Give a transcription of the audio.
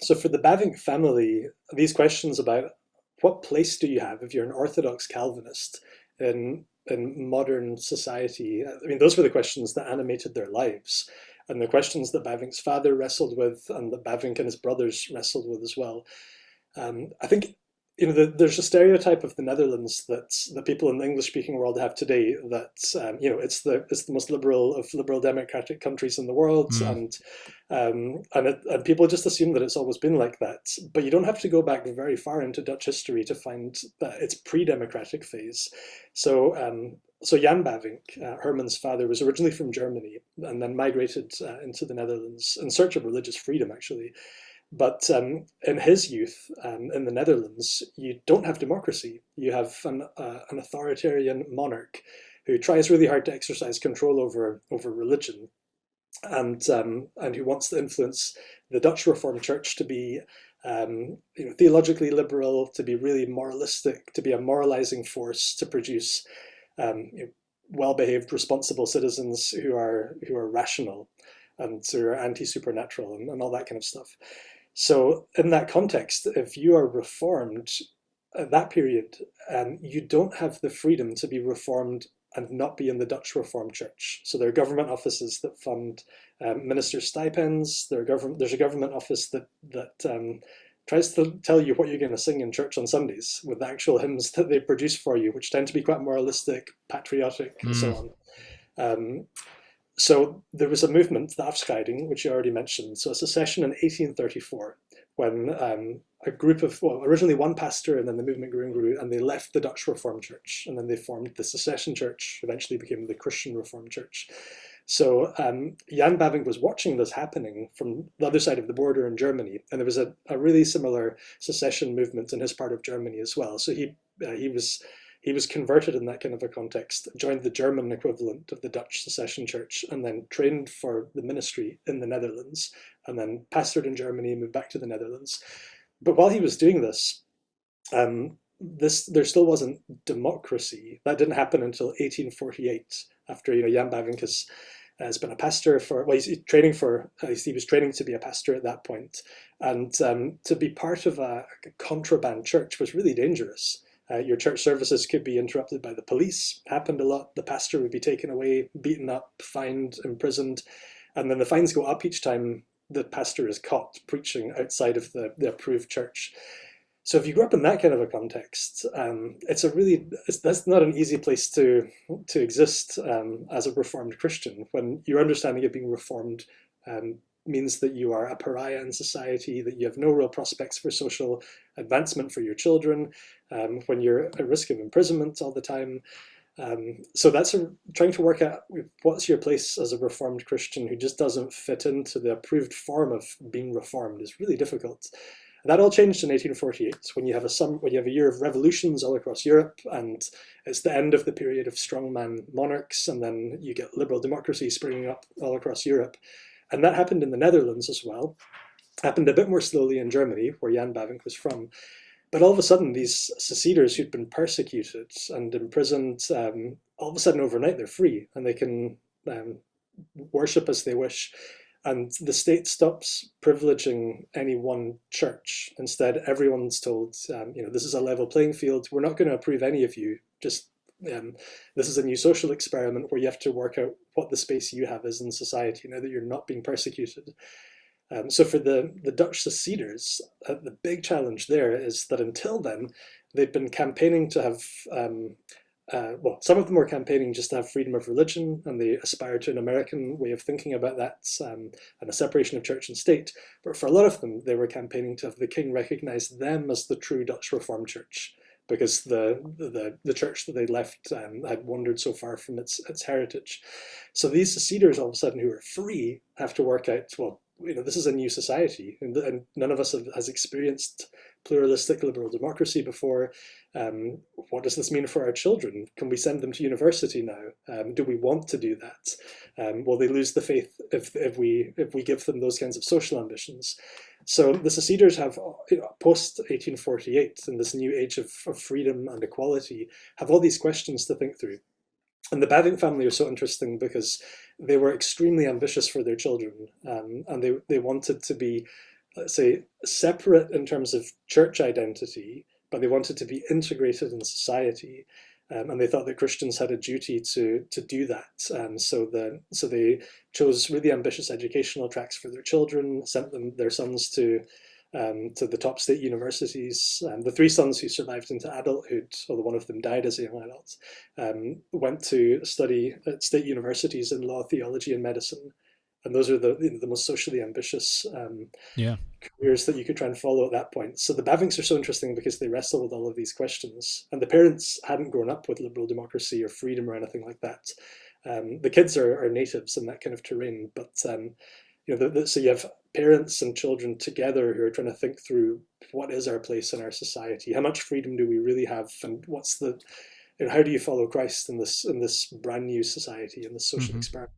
So for the Bavinck family, these questions about what place do you have if you're an orthodox Calvinist in modern society, I mean, those were the questions that animated their lives, and the questions that Bavinck's father wrestled with, and that Bavinck and his brothers wrestled with as well. I think there's a stereotype of the Netherlands that the people in the English-speaking world have today that it's the most liberal of liberal democratic countries in the world, Mm, and people just assume that it's always been like that. But you don't have to go back very far into Dutch history to find its pre-democratic phase. So Jan Bavinck, Herman's father, was originally from Germany and then migrated into the Netherlands in search of religious freedom, actually. But in his youth, in the Netherlands, you don't have democracy. You have an authoritarian monarch who tries really hard to exercise control over religion, and who wants to influence the Dutch Reformed Church to be theologically liberal, to be really moralistic, to be a moralizing force, to produce well-behaved, responsible citizens who are rational and who are anti-supernatural and all that kind of stuff. So in that context, if you are reformed at that period, you don't have the freedom to be reformed and not be in the Dutch Reformed Church. So there are government offices that fund ministers' stipends. There's a government office that tries to tell you what you're going to sing in church on Sundays with the actual hymns that they produce for you, which tend to be quite moralistic, patriotic, and so mm, on. Um, so there was a movement, the Afscheiding, which you already mentioned. So a secession in 1834, when a group of, well, originally one pastor, and then the movement grew and grew, and they left the Dutch Reformed Church, and then they formed the Secession Church, eventually became the Christian Reformed Church. So Jan Bavinck was watching this happening from the other side of the border in Germany, and there was a really similar secession movement in his part of Germany as well. So he was converted in that kind of a context, joined the German equivalent of the Dutch Secession Church, and then trained for the ministry in the Netherlands, and then pastored in Germany, moved back to the Netherlands. But while he was doing this, there still wasn't democracy. That didn't happen until 1848, after Jan Bavinck has been a pastor for, well, he's training for, he was training to be a pastor at that point, and to be part of a contraband church was really dangerous. Your church services could be interrupted by the police, happened a lot. The pastor would be taken away, beaten up, fined, imprisoned, and then the fines go up each time the pastor is caught preaching outside of the approved church. So if you grew up in that kind of a context, that's not an easy place to exist as a Reformed Christian when your understanding of being Reformed um, means that you are a pariah in society, that you have no real prospects for social advancement for your children, when you're at risk of imprisonment all the time. So that's trying to work out what's your place as a Reformed Christian who just doesn't fit into the approved form of being Reformed is really difficult. That all changed in 1848 when you have a year of revolutions all across Europe, and it's the end of the period of strongman monarchs, and then you get liberal democracy springing up all across Europe. And that happened in the Netherlands as well. Happened a bit more slowly in Germany, where Jan Bavinck was from. But all of a sudden, these seceders who'd been persecuted and imprisoned, all of a sudden overnight they're free and they can um, worship as they wish. And the state stops privileging any one church. Instead, everyone's told, this is a level playing field. We're not going to approve any of you. Just this is a new social experiment where you have to work out what the space you have is in society now that you're not being persecuted. So for the Dutch seceders, the big challenge there is that until then, they'd been campaigning to have, well, some of them were campaigning just to have freedom of religion, and they aspired to an American way of thinking about that, and a separation of church and state. But for a lot of them, they were campaigning to have the king recognize them as the true Dutch Reformed Church, because the church that they left had wandered so far from its heritage. So these seceders, all of a sudden, who are free, have to work out, well, this is a new society, and none of us has experienced pluralistic liberal democracy before. What does this mean for our children? Can we send them to university now? Do we want to do that? Will they lose the faith if we give them those kinds of social ambitions? So the seceders have, post 1848, in this new age of freedom and equality, have all these questions to think through. And the Bavinck family are so interesting because they were extremely ambitious for their children, and they wanted to be let's say, separate in terms of church identity, but they wanted to be integrated in society. And they thought that Christians had a duty to do that. So they chose really ambitious educational tracks for their children, sent their sons to the top state universities. The three sons who survived into adulthood, although one of them died as a young adult, went to study at state universities in law, theology, and medicine. And those are the most socially ambitious Yeah. careers that you could try and follow at that point. So the Bavincks are so interesting because they wrestle with all of these questions. And the parents hadn't grown up with liberal democracy or freedom or anything like that. The kids are natives in that kind of terrain, but so you have parents and children together who are trying to think through what is our place in our society, how much freedom do we really have, and what's how do you follow Christ in this brand new society, in this social Hmm. experiment?